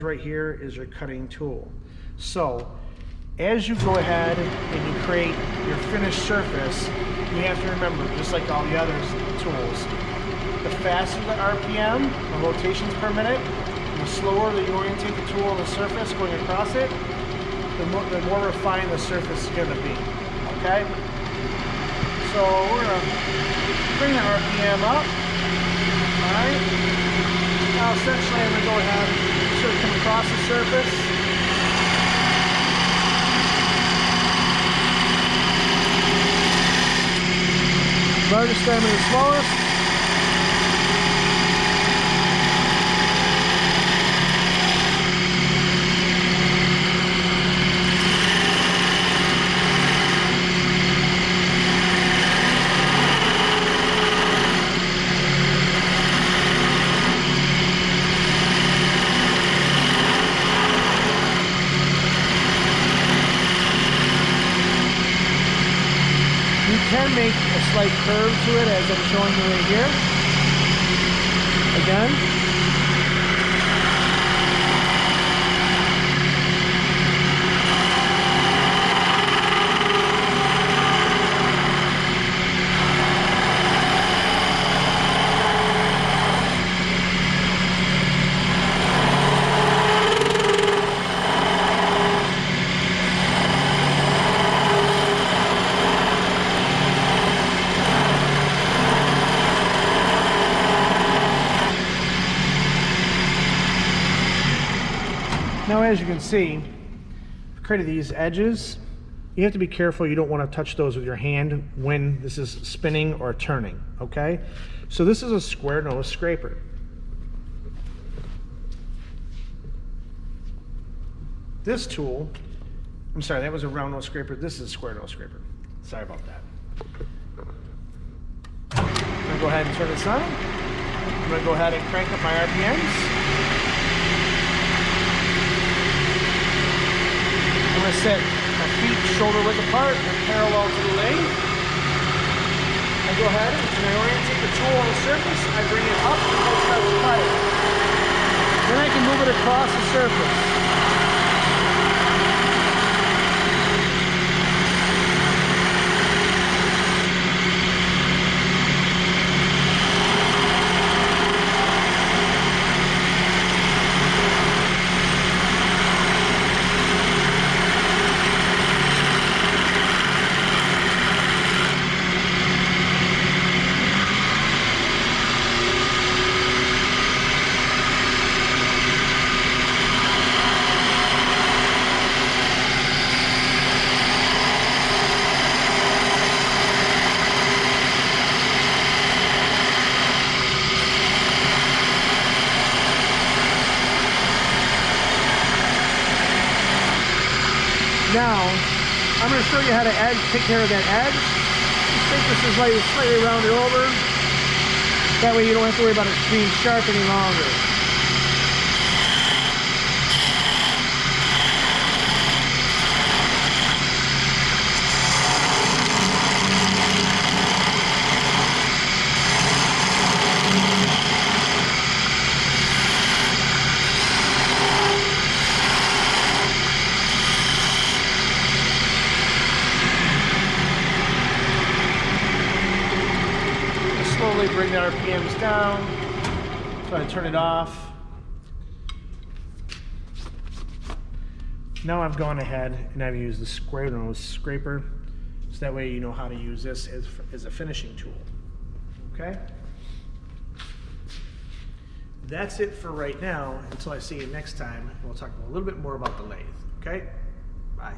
Right here is your cutting tool. So as you go ahead and you create your finished surface, you have to remember, just like all the other tools, the faster the RPM, the rotations per minute, the slower that you orientate the tool on the surface going across it, the more refined the surface is going to be. Okay? So we're going to bring the RPM up. Alright? Now essentially I'm going to go ahead and sort of come across the surface. Largest diameter, smallest. You can make a slight curve to it as I'm showing you right here. Again. Now, as you can see, created these edges. You have to be careful. You don't want to touch those with your hand when this is spinning or turning, okay? So this is a square nose scraper. This tool, I'm sorry, that was a round nose scraper. This is a square nose scraper. Sorry about that. I'm going to go ahead and turn this on. I'm going to go ahead and crank up my RPMs. I'm going to set my feet shoulder width apart and parallel to the lathe. I go ahead and I orientate the tool on the surface. I bring it up and I start to cut it. Then I can move it across the surface. Now, I'm going to show you how to take care of that edge. Just take this is slightly rounded over. That way you don't have to worry about it being sharp any longer. Slowly bring the RPMs down. So I turn it off. Now I've gone ahead and I've used the square nose scraper, so that way you know how to use this as a finishing tool. Okay? That's it for right now. Until I see you next time, we'll talk a little bit more about the lathe. Okay? Bye.